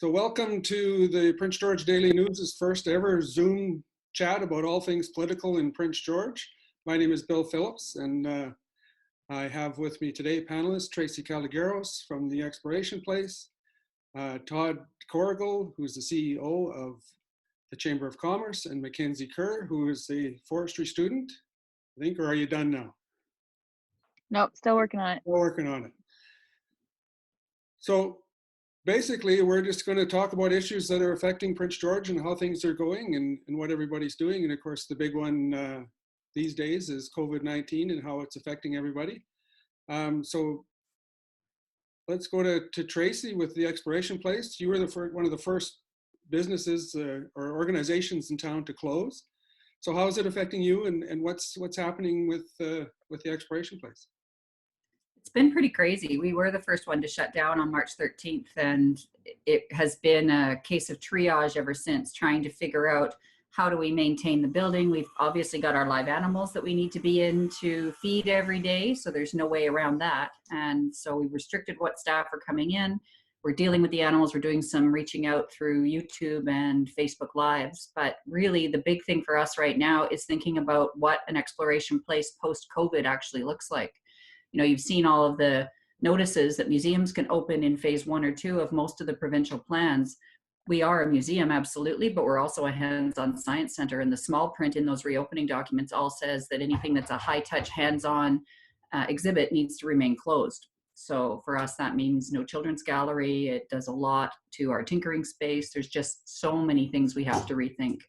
So welcome to the Prince George Daily News' first ever Zoom chat about all things political in Prince George. My name is Bill Phillips, and I have with me today panelists Tracy Calogheros from the Exploration Place, Todd Corrigall, who's the CEO of the Chamber of Commerce, and Mackenzie Kerr, who is a forestry student, I think, or are you done now? Nope, still working on it. Still working on it. So basically, we're just going to talk about issues that are affecting Prince George and how things are going and what everybody's doing. And of course, the big one these days is COVID-19 and how it's affecting everybody. So let's go to Tracy with the Exploration Place. You were one of the first businesses or organizations in town to close. So how is it affecting you, and what's happening with the Exploration Place? It's been pretty crazy. We were the first one to shut down on March 13th, and it has been a case of triage ever since, trying to figure out how do we maintain the building. We've obviously got our live animals that we need to be in to feed every day, so there's no way around that. And so we restricted what staff are coming in. We're dealing with the animals. We're doing some reaching out through YouTube and Facebook Lives. But really, the big thing for us right now is thinking about what an exploration place post-COVID actually looks like. You know, you've seen all of the notices that museums can open in phase 1 or 2 of most of the provincial plans. We are a museum, absolutely, but we're also a hands-on science center. And the small print in those reopening documents all says that anything that's a high-touch, hands-on exhibit needs to remain closed. So for us, that means no children's gallery. It does a lot to our tinkering space. There's just so many things we have to rethink.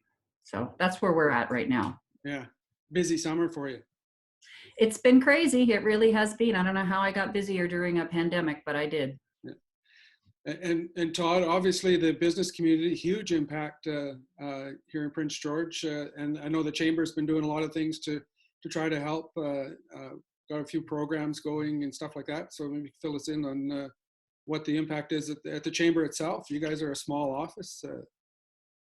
So that's where we're at right now. Yeah, busy summer for you. It's been crazy. It really has been. I don't know how I got busier during a pandemic, but I did. Yeah. And Todd, obviously the business community, huge impact here in Prince George. And I know the Chamber's been doing a lot of things to try to help. Got a few programs going and stuff like that. So maybe fill us in on what the impact is at the Chamber itself. You guys are a small office,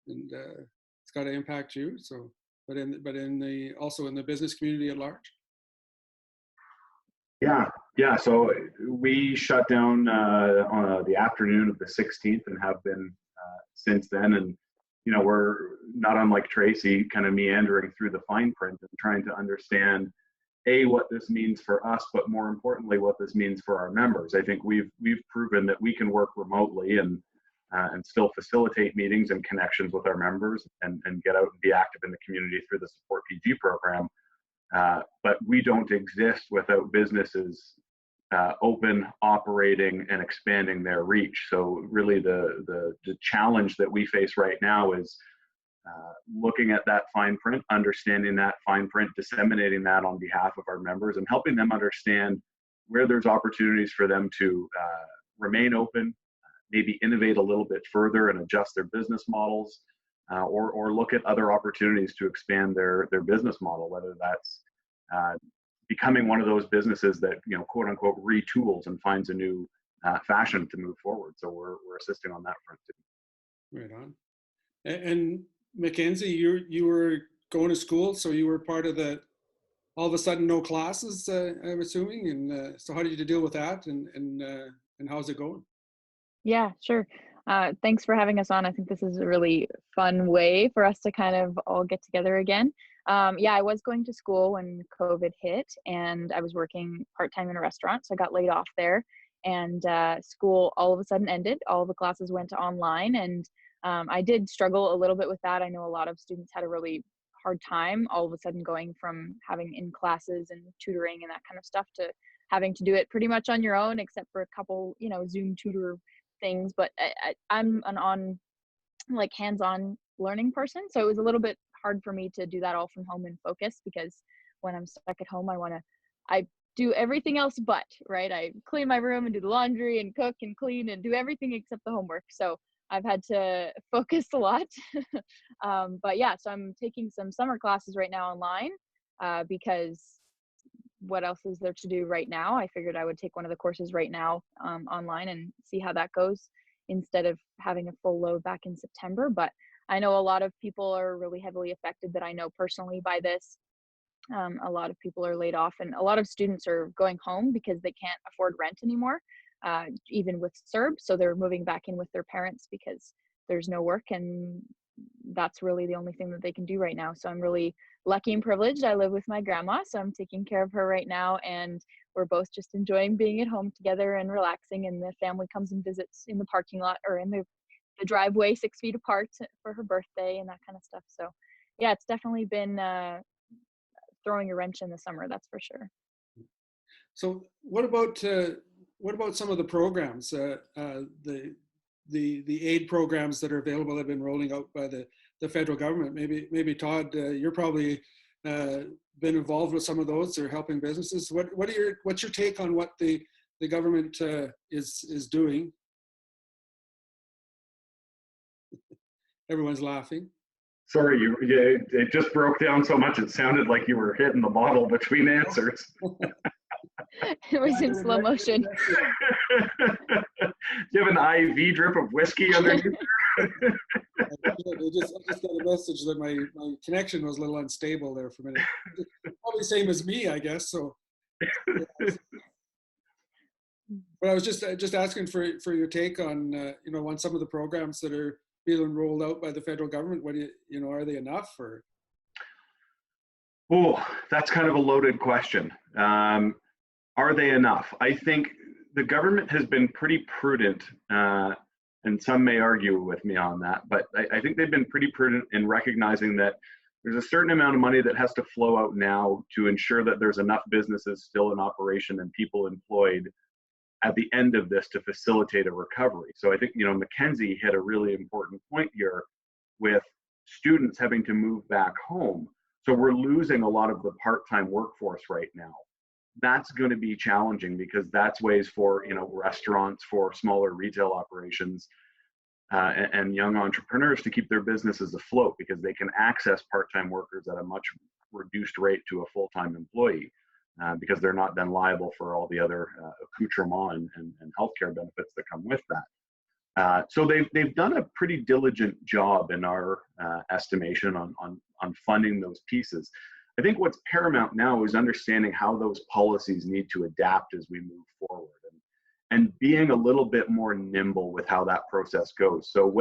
and it's got to impact you. So, but also in the business community at large. Yeah. So we shut down on the afternoon of the 16th and have been since then. And you know, we're not unlike Tracy, kind of meandering through the fine print and trying to understand what this means for us, but more importantly, what this means for our members. I think we've proven that we can work remotely and still facilitate meetings and connections with our members and get out and be active in the community through the Support PG program. But we don't exist without businesses open, operating, and expanding their reach. So really the challenge that we face right now is looking at that fine print, understanding that fine print, disseminating that on behalf of our members, and helping them understand where there's opportunities for them to remain open, maybe innovate a little bit further and adjust their business models, or look at other opportunities to expand their business model, whether that's becoming one of those businesses that, you know, quote unquote, retools and finds a new fashion to move forward. So we're assisting on that front too. Right on. And Mackenzie, you were going to school, so you were part of the all of a sudden no classes, I'm assuming. And so how did you deal with that, and how's it going? Yeah, sure. Thanks for having us on. I think this is a really fun way for us to kind of all get together again. Yeah, I was going to school when COVID hit, and I was working part-time in a restaurant, so I got laid off there. And school all of a sudden ended. All the classes went to online, and I did struggle a little bit with that. I know a lot of students had a really hard time all of a sudden going from having in classes and tutoring and that kind of stuff to having to do it pretty much on your own, except for a couple, you know, Zoom tutor things. But I'm an hands-on learning person, so it was a little bit hard for me to do that all from home and focus, because when I'm stuck at home, I do everything else but, right? I clean my room and do the laundry and cook and clean and do everything except the homework. So I've had to focus a lot. But yeah, so I'm taking some summer classes right now online because what else is there to do right now? I figured I would take one of the courses right now online and see how that goes instead of having a full load back in September. But I know a lot of people are really heavily affected that I know personally by this. A lot of people are laid off, and a lot of students are going home because they can't afford rent anymore. even with CERB. So they're moving back in with their parents because there's no work, and that's really the only thing that they can do right now. So I'm really lucky and privileged. I live with my grandma, so I'm taking care of her right now, and we're both just enjoying being at home together and relaxing, and the family comes and visits in the parking lot or in the driveway 6 feet apart for her birthday and that kind of stuff. So yeah, it's definitely been throwing a wrench in the summer, that's for sure. So what about some of the programs, the aid programs that are available, have been rolling out by the federal government? Maybe Todd, you're probably been involved with some of those or helping businesses. What's your take on what the government is doing? Everyone's laughing. Sorry, it just broke down so much it sounded like you were hitting the bottle between answers. It was in slow motion. Do you have an IV drip of whiskey underneath? I just got a message that my connection was a little unstable there for a minute. Probably same as me, I guess. So, but I was just asking for your take on on some of the programs that are being rolled out by the federal government. What do you are they enough or? Oh, that's kind of a loaded question. Are they enough? I think the government has been pretty prudent, and some may argue with me on that, but I think they've been pretty prudent in recognizing that there's a certain amount of money that has to flow out now to ensure that there's enough businesses still in operation and people employed at the end of this to facilitate a recovery. So I think, Mackenzie hit a really important point here with students having to move back home. So we're losing a lot of the part-time workforce right now. That's going to be challenging because that's ways for, restaurants, for smaller retail operations, and young entrepreneurs to keep their businesses afloat because they can access part-time workers at a much reduced rate to a full-time employee. Because they're not then liable for all the other accoutrement and healthcare benefits that come with that. So they've done a pretty diligent job in our estimation on funding those pieces. I think what's paramount now is understanding how those policies need to adapt as we move forward and being a little bit more nimble with how that process goes. So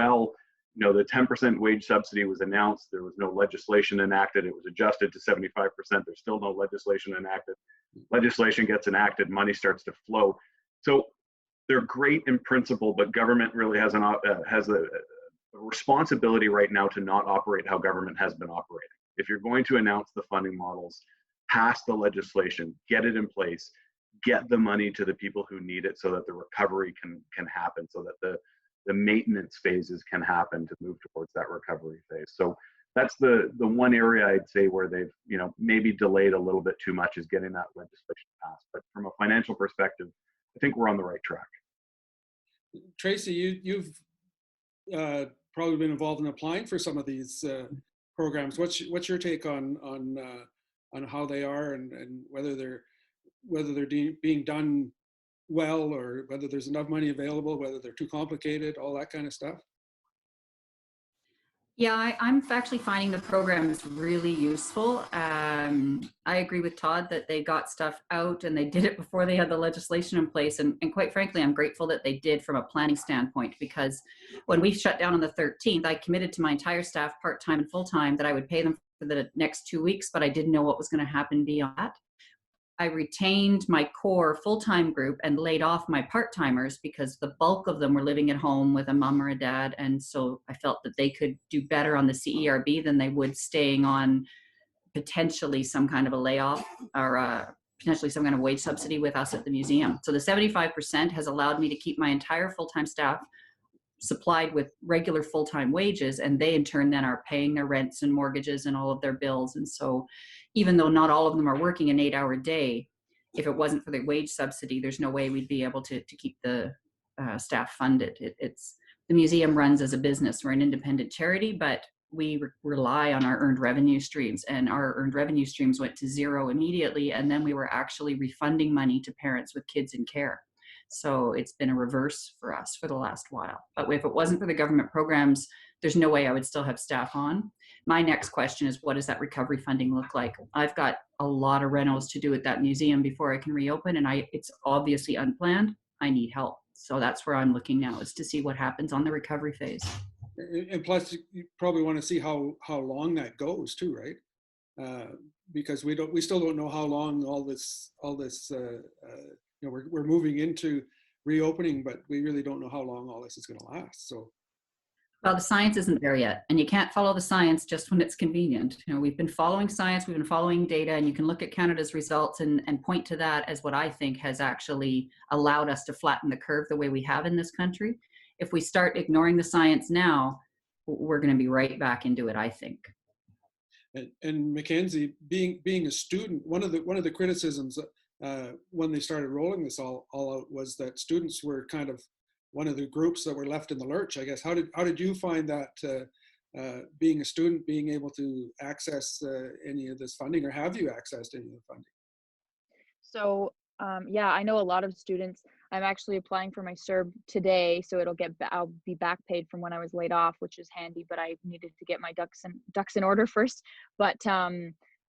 the 10% wage subsidy was announced. There was no legislation enacted. It was adjusted to 75%. There's still no legislation enacted. Legislation gets enacted, money starts to flow. So they're great in principle, but government really has a responsibility right now to not operate how government has been operating. If you're going to announce the funding models, pass the legislation, get it in place, get the money to the people who need it so that the recovery can happen, so that the maintenance phases can happen to move towards that recovery phase. So that's the one area I'd say where they've maybe delayed a little bit too much is getting that legislation passed. But from a financial perspective, I think we're on the right track. Tracy, you've probably been involved in applying for some of these programs. What's your take on how they are and whether they're being done well, or whether there's enough money available, whether they're too complicated, all that kind of stuff? Yeah, I'm actually finding the programs really useful. I agree with Todd that they got stuff out and they did it before they had the legislation in place. And quite frankly, I'm grateful that they did from a planning standpoint, because when we shut down on the 13th, I committed to my entire staff, part-time and full-time, that I would pay them for the next 2 weeks, but I didn't know what was going to happen beyond that. I retained my core full-time group and laid off my part-timers because the bulk of them were living at home with a mom or a dad. And so I felt that they could do better on the CERB than they would staying on potentially some kind of a layoff or potentially some kind of wage subsidy with us at the museum. So the 75% has allowed me to keep my entire full-time staff supplied with regular full-time wages, and they in turn then are paying their rents and mortgages and all of their bills. And so even though not all of them are working an 8-hour day, if it wasn't for the wage subsidy, there's no way we'd be able to keep the staff funded. It's the museum runs as a business. We're an independent charity, but we rely on our earned revenue streams, and our earned revenue streams went to zero immediately. And then we were actually refunding money to parents with kids in care. So it's been a reverse for us for the last while. But if it wasn't for the government programs, there's no way I would still have staff on. My next question is, what does that recovery funding look like? I've got a lot of renos to do at that museum before I can reopen, and it's obviously unplanned. I need help. So that's where I'm looking now, is to see what happens on the recovery phase. And plus, you probably want to see how long that goes too, right? Because we still don't know how long all this we're moving into reopening, but we really don't know how long all this is going to last. So, well, the science isn't there yet, and you can't follow the science just when it's convenient. We've been following science, we've been following data, and you can look at Canada's results and point to that as what I think has actually allowed us to flatten the curve the way we have in this country. If we start ignoring the science now, we're going to be right back into it, I think. And Mackenzie, being a student, one of the criticisms when they started rolling this all out was that students were kind of one of the groups that were left in the lurch, I guess. How did you find that being a student, being able to access any of this funding, or have you accessed any of the funding? So yeah, I know a lot of students. I'm actually applying for my CERB today, so I'll be back paid from when I was laid off, which is handy. But I needed to get my ducks in order first. But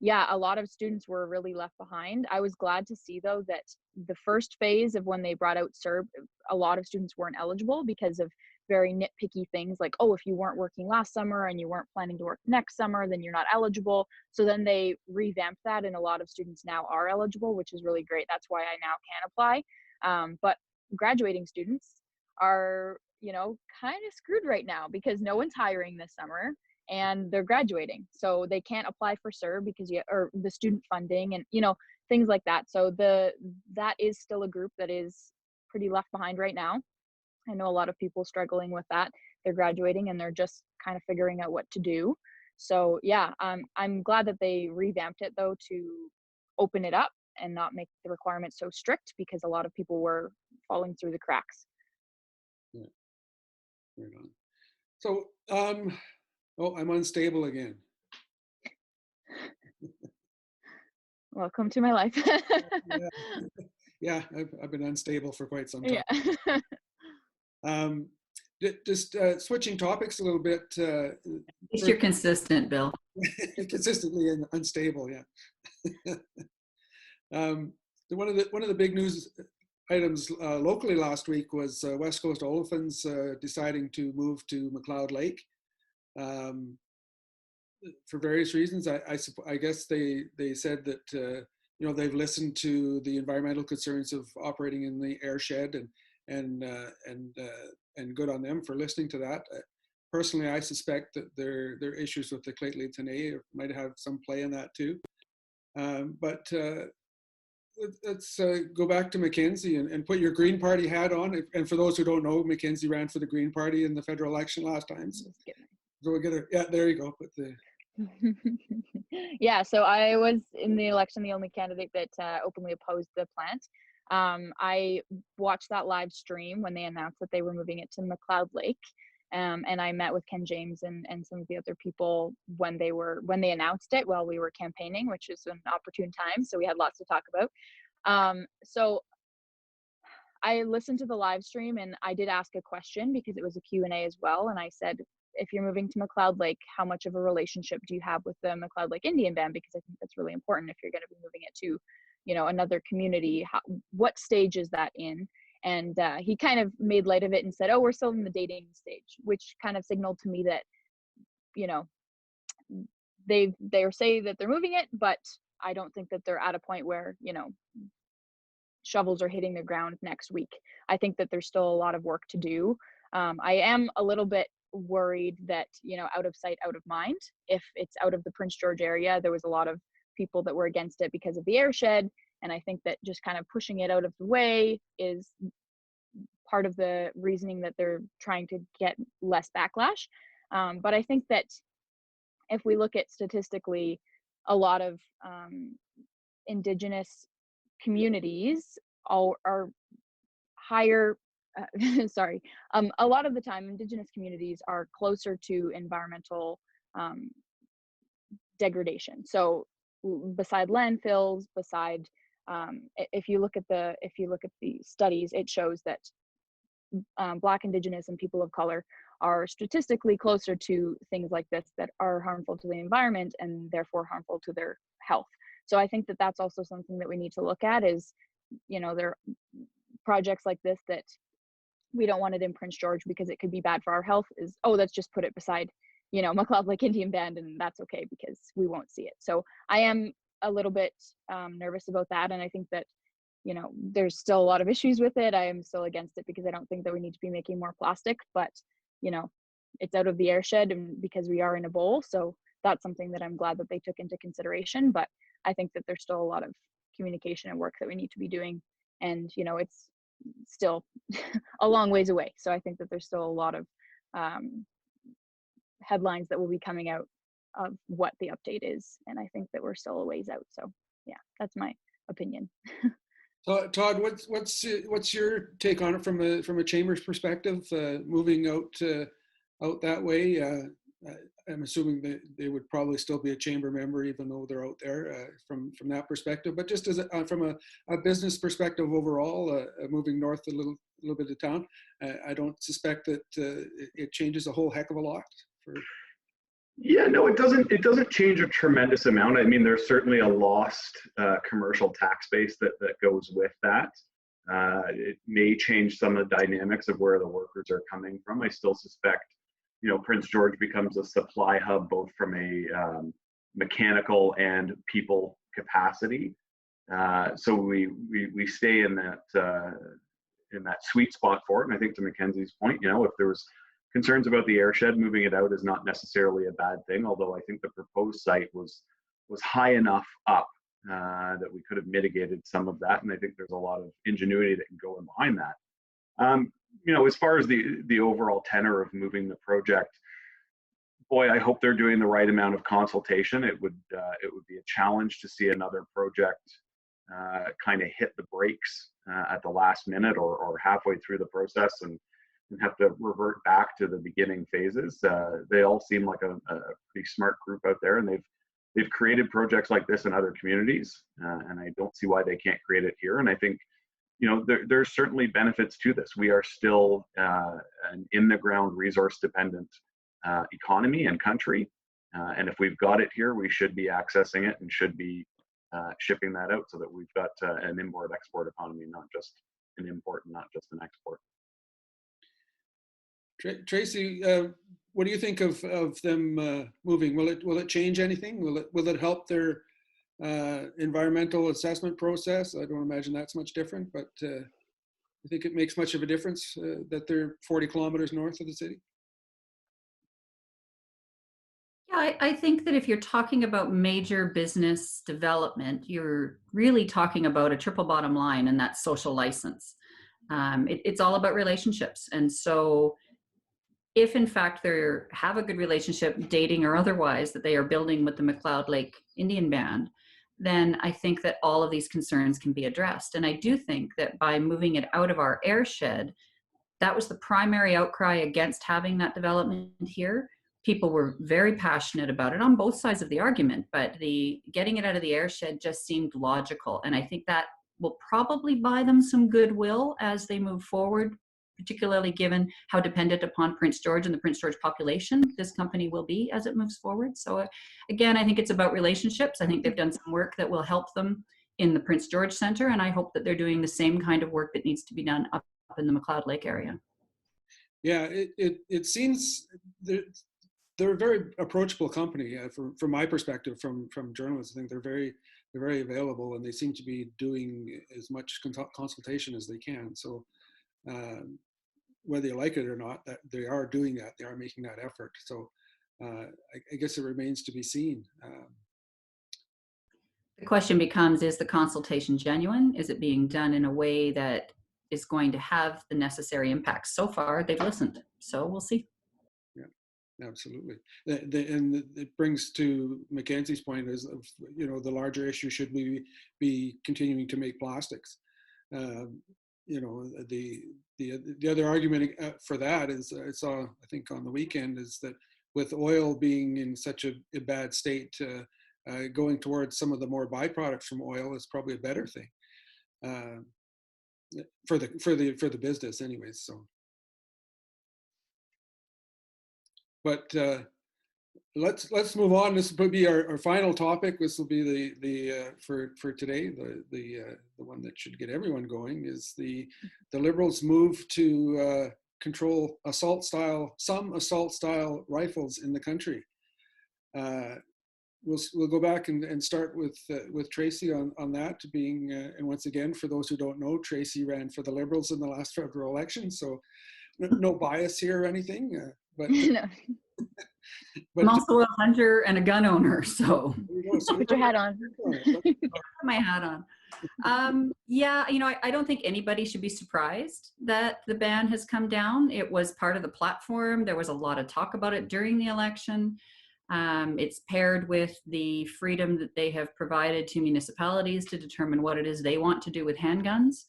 yeah, a lot of students were really left behind. I was glad to see though that the first phase of when they brought out CERB, a lot of students weren't eligible because of very nitpicky things like, oh, if you weren't working last summer and you weren't planning to work next summer, then you're not eligible. So then they revamped that, and a lot of students now are eligible, which is really great. That's why I now can apply. But graduating students are, kind of screwed right now because no one's hiring this summer and they're graduating. So they can't apply for CERB or the student funding and, things like that. So that is still a group that is pretty left behind right now. I know a lot of people struggling with that. They're graduating and they're just kind of figuring out what to do. So yeah, I'm glad that they revamped it though to open it up and not make the requirements so strict, because a lot of people were falling through the cracks. Yeah, right on. So, I'm unstable again. Welcome to my life. Yeah, I've been unstable for quite some time. Yeah. Just switching topics a little bit. At least you're consistent, Bill. Consistently and unstable, yeah. One of the big news items locally last week was West Coast Olefins deciding to move to McLeod Lake for various reasons. I guess they said that they've listened to the environmental concerns of operating in the airshed, and good on them for listening to that. Personally, I suspect that their issues with the Clayton Tenay might have some play in that too. But let's go back to Mackenzie and put your Green Party hat on. And for those who don't know, Mackenzie ran for the Green Party in the federal election last time. So we'll get her. Yeah, there you go. Put the. Yeah, so I was in the election the only candidate that openly opposed the plant. I watched that live stream when they announced that they were moving it to McLeod Lake. And I met with Ken James and some of the other people when they announced it while we were campaigning, which is an opportune time. So we had lots to talk about. So I listened to the live stream and I did ask a question because it was a Q&A as well. And I said, if you're moving to McLeod Lake, how much of a relationship do you have with the McLeod Lake Indian Band? Because I think that's really important if you're going to be moving it to, another community. What stage is that in? And he kind of made light of it and said, oh, we're still in the dating stage, which kind of signaled to me that, they say that they're moving it, but I don't think that they're at a point where, shovels are hitting the ground next week. I think that there's still a lot of work to do. I am a little bit worried that, out of sight, out of mind. If it's out of the Prince George area, there was a lot of people that were against it because of the airshed. And I think that just kind of pushing it out of the way is part of the reasoning that they're trying to get less backlash. But I think that if we look at statistically, a lot of Indigenous communities are higher. A lot of the time, Indigenous communities are closer to environmental degradation. So beside landfills, if you look at the studies, it shows that Black, Indigenous, and people of color are statistically closer to things like this that are harmful to the environment and therefore harmful to their health. So I think that that's also something that we need to look at is, projects like this that we don't want it in Prince George because it could be bad for our health is, oh, let's just put it beside, McLeod Lake Indian Band, and that's okay because we won't see it. So I am a little bit nervous about that. And I think that, there's still a lot of issues with it. I am still against it because I don't think that we need to be making more plastic, but, it's out of the airshed and because we are in a bowl. So that's something that I'm glad that they took into consideration. But I think that there's still a lot of communication and work that we need to be doing. And, it's still a long ways away. So I think that there's still a lot of headlines that will be coming out of what the update is. And I think that we're still a ways out. So yeah, that's my opinion. So, Todd, what's your take on it from a chamber's perspective, moving out that way? I'm assuming that they would probably still be a chamber member, even though they're out there from that perspective. But just as from a business perspective overall, moving north a little bit of town, I don't suspect that it changes a whole heck of a lot. Yeah, no, it doesn't. It doesn't change a tremendous amount. I mean, there's certainly a lost commercial tax base that goes with that. It may change some of the dynamics of where the workers are coming from. I still suspect, Prince George becomes a supply hub both from a mechanical and people capacity. So we stay in that sweet spot for it. And I think to Mackenzie's point, if there was concerns about the airshed, moving it out is not necessarily a bad thing, although I think the proposed site was high enough up that we could have mitigated some of that. And I think there's a lot of ingenuity that can go in behind that. As far as the overall tenor of moving the project, boy, I hope they're doing the right amount of consultation. It would be a challenge to see another project kind of hit the brakes at the last minute or halfway through the process and have to revert back to the beginning phases. They all seem like a pretty smart group out there, and they've created projects like this in other communities, and I don't see why they can't create it here. And I think, there's certainly benefits to this. We are still an in-the-ground, resource-dependent economy and country, and if we've got it here, we should be accessing it and should be shipping that out so that we've got an import-export economy, not just an import and not just an export. Tracy, what do you think of them moving? Will it change anything? Will it help their environmental assessment process? I don't imagine that's much different, but I think it makes much of a difference that they're 40 kilometers north of the city. Yeah, I think that if you're talking about major business development, you're really talking about a triple bottom line, and that's social license. It's all about relationships. And so if in fact they have a good relationship, dating or otherwise, that they are building with the McLeod Lake Indian Band, then I think that all of these concerns can be addressed. And I do think that by moving it out of our airshed, that was the primary outcry against having that development here. People were very passionate about it on both sides of the argument, but the getting it out of the airshed just seemed logical. And I think that will probably buy them some goodwill as they move forward, particularly given how dependent upon Prince George and the Prince George population this company will be as it moves forward. So again, I think it's about relationships. I think they've done some work that will help them in the Prince George Center, and I hope that they're doing the same kind of work that needs to be done up in the McLeod Lake area. Yeah, it seems they're a very approachable company from my perspective, from journalists. I think they're very available, and they seem to be doing as much consultation as they can. So whether you like it or not, that they are doing that, they are making that effort. So I guess it remains to be seen. The question becomes, is the consultation genuine? Is it being done in a way that is going to have the necessary impacts? So far, they've listened. So we'll see. Yeah, absolutely. And it brings to Mackenzie's point is, the larger issue should we be continuing to make plastics? The other argument for that is, I saw, I think on the weekend, is that with oil being in such a bad state, going towards some of the more byproducts from oil is probably a better thing for the business, anyways. So, but let's move on. This will be our final topic. This will be the for today, the one that should get everyone going, is the Liberals' move to control some assault style rifles in the country. We'll go back and start with Tracy on that, being and once again, for those who don't know, Tracy ran for the Liberals in the last federal election, so no bias here or anything, but. No. I'm also a hunter and a gun owner, so Put your hat on. put my hat on. Yeah, you know, I don't think anybody should be surprised that the ban has come down. It was part of the platform. There was a lot of talk about it during the election. It's paired with the freedom that they have provided to municipalities to determine what it is they want to do with handguns.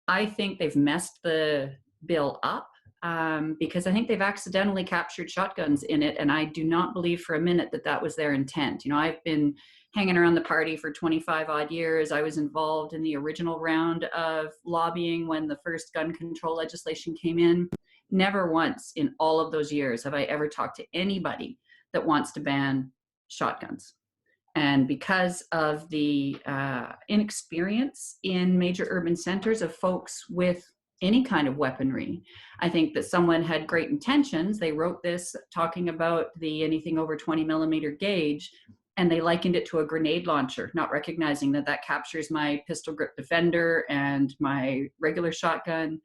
I think they've messed the bill up. Because I think they've accidentally captured shotguns in it, and I do not believe for a minute that that was their intent. You know, I've been hanging around the party for 25 odd years. I was involved in the original round of lobbying when the first gun control legislation came in. Never once in all of those years have I ever talked to anybody that wants to ban shotguns. And because of the inexperience in major urban centers of folks with any kind of weaponry, I think that someone had great intentions. They wrote this talking about the anything over 20 millimeter gauge, and they likened it to a grenade launcher, not recognizing that that captures my pistol grip Defender and my regular shotgun.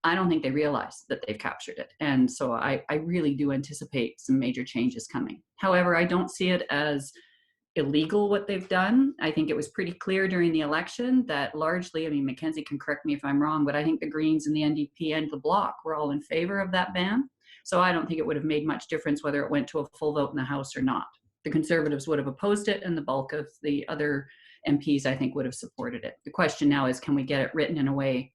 I don't think they realize that they've captured it. And so I really do anticipate some major changes coming. However, I don't see it as illegal what they've done. I think it was pretty clear during the election that largely, I mean, Mackenzie can correct me if I'm wrong, but I think the Greens and the NDP and the Bloc were all in favor of that ban. So I don't think it would have made much difference whether it went to a full vote in the House or not. The Conservatives would have opposed it, and the bulk of the other MPs, I think, would have supported it. The question now is, can we get it written in a way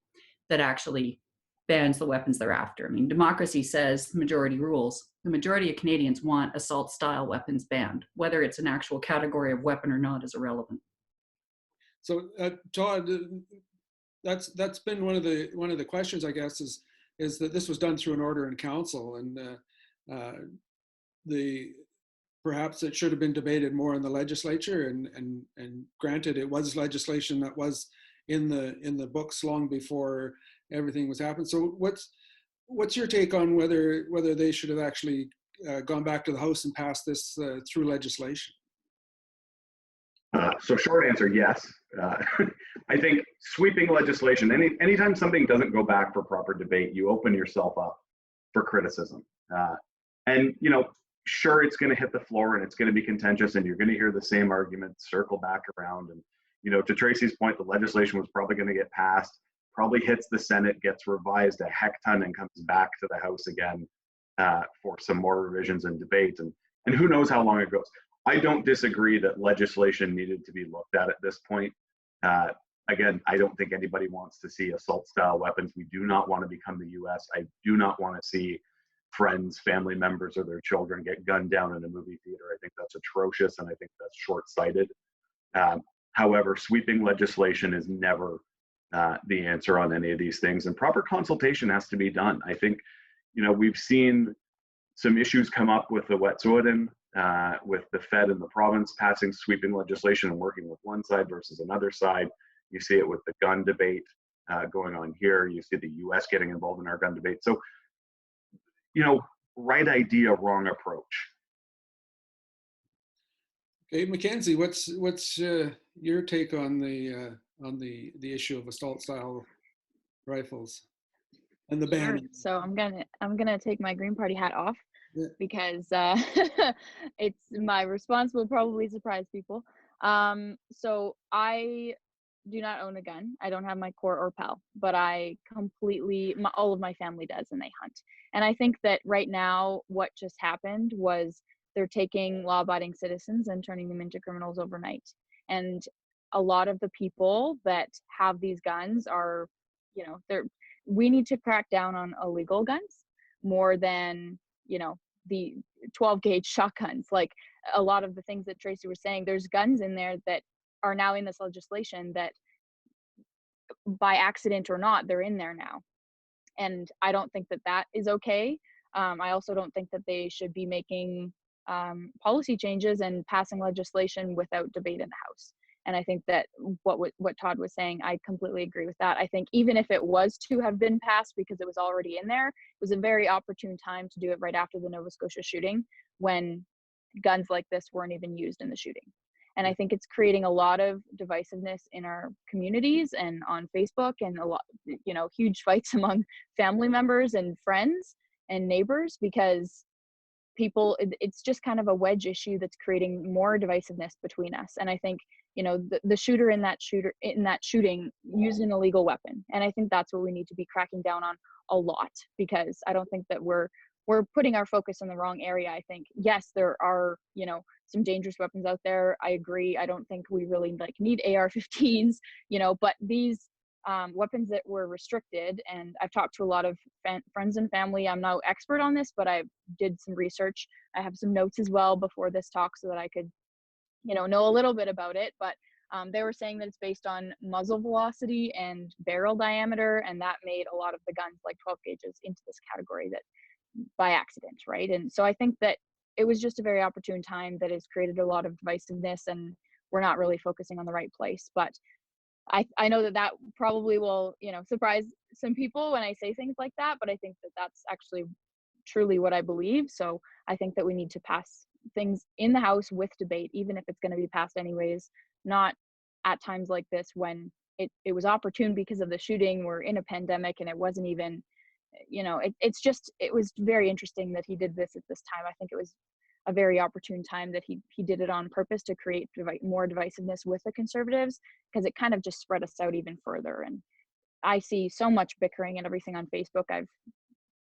that actually bans the weapons they're after? I mean, democracy says majority rules. The majority of Canadians want assault style weapons banned. Whether it's an actual category of weapon or not is irrelevant. So Todd, that's been one of the questions, I guess, is that this was done through an order in council, and perhaps it should have been debated more in the legislature, and granted, it was legislation that was in the books long before everything was happening. So what's your take on whether they should have actually gone back to the House and passed this through legislation? So short answer, yes. I think sweeping legislation, anytime something doesn't go back for proper debate, you open yourself up for criticism. And, you know, sure, it's going to hit the floor and it's going to be contentious and you're going to hear the same arguments circle back around. And, you know, to Tracy's point, the legislation was probably going to get passed, probably hits the Senate, gets revised a heck ton and comes back to the House again for some more revisions and debate. And who knows how long it goes. I don't disagree that legislation needed to be looked at this point. Again, I don't think anybody wants to see assault style weapons. We do not want to become the US. I do not want to see friends, family members, or their children get gunned down in a movie theater. I think that's atrocious, and I think that's short-sighted. However, sweeping legislation is never the answer on any of these things, and proper consultation has to be done. I think, you know, we've seen some issues come up with the Wet'suwet'en, with the Fed and the province passing sweeping legislation and working with one side versus another side. You see it with the gun debate going on here. You see the US getting involved in our gun debate. So, you know, right idea, wrong approach. Okay, Mackenzie, what's your take on the issue of assault style rifles and the ban? Sure. So I'm gonna take my Green Party hat off, yeah, because it's my response will probably surprise people. So I do not own a gun. I don't have my core or PAL, but I all of my family does, and they hunt. And I think that right now what just happened was they're taking law-abiding citizens and turning them into criminals overnight. And a lot of the people that have these guns are, you know, we need to crack down on illegal guns more than, you know, the 12 gauge shotguns. Like a lot of the things that Tracy was saying, there's guns in there that are now in this legislation that by accident or not, they're in there now. And I don't think that that is okay. I also don't think that they should be making policy changes and passing legislation without debate in the House. And I think that what Todd was saying, I completely agree with that. I think even if it was to have been passed because it was already in there, it was a very opportune time to do it right after the Nova Scotia shooting, when guns like this weren't even used in the shooting. And I think it's creating a lot of divisiveness in our communities and on Facebook, and a lot, huge fights among family members and friends and neighbors, because it's just kind of a wedge issue that's creating more divisiveness between us. And I think, the shooter in that shooting used an illegal weapon. And I think that's what we need to be cracking down on a lot, because I don't think that we're putting our focus in the wrong area. I think, yes, there are, some dangerous weapons out there. I agree. I don't think we really need AR-15s, but these weapons that were restricted, and I've talked to a lot of friends and family. I'm no expert on this, but I did some research. I have some notes as well before this talk so that I could, know a little bit about it. But they were saying that it's based on muzzle velocity and barrel diameter, and that made a lot of the guns, like 12 gauges, into this category that by accident, right? And so I think that it was just a very opportune time that has created a lot of divisiveness, and we're not really focusing on the right place. But I know that probably will, surprise some people when I say things like that, but I think that that's actually truly what I believe. So I think that we need to pass things in the House with debate, even if it's going to be passed anyways, not at times like this when it was opportune because of the shooting. We're in a pandemic, and it wasn't even, it was very interesting that he did this at this time. I think it was a very opportune time that he did it on purpose to create more divisiveness with the Conservatives, because it kind of just spread us out even further. And I see so much bickering and everything on Facebook. I've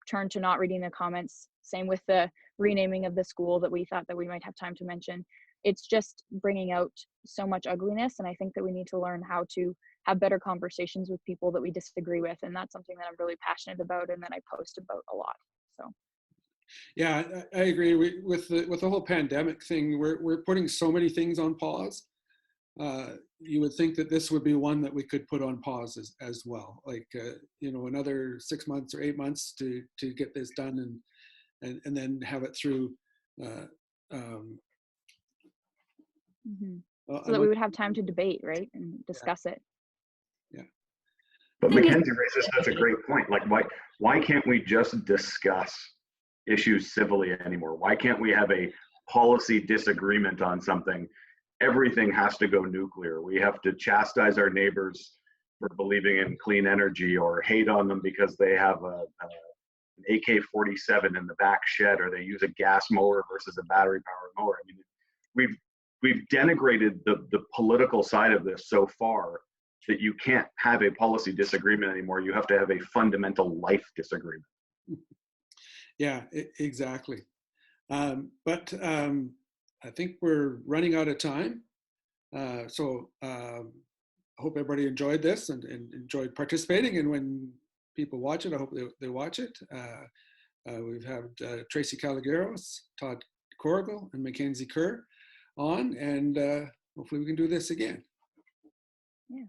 turned to not reading the comments. Same with the renaming of the school that we thought that we might have time to mention. It's just bringing out so much ugliness, and I think that we need to learn how to have better conversations with people that we disagree with, and that's something that I'm really passionate about and that I post about a lot. So. Yeah, I agree. With the whole pandemic thing, we're putting so many things on pause. You would think that this would be one that we could put on pause as well, like another 6 months or 8 months to get this done, and then have it through. So that we would have time to debate, right, and discuss it. Yeah. But Mackenzie raises such a great point. Like, why can't we just discuss issues civilly anymore? Why can't we have a policy disagreement on something? Everything has to go nuclear. We have to chastise our neighbors for believing in clean energy, or hate on them because they have an AK-47 in the back shed, or they use a gas mower versus a battery powered mower. I mean, we've denigrated the political side of this so far that you can't have a policy disagreement anymore. You have to have a fundamental life disagreement. Yeah, exactly. But I think we're running out of time. So I hope everybody enjoyed this and enjoyed participating. And when people watch it, I hope they watch it. We've had Tracy Calogheros, Todd Corrigall, and Mackenzie Kerr on, and hopefully we can do this again. Yeah.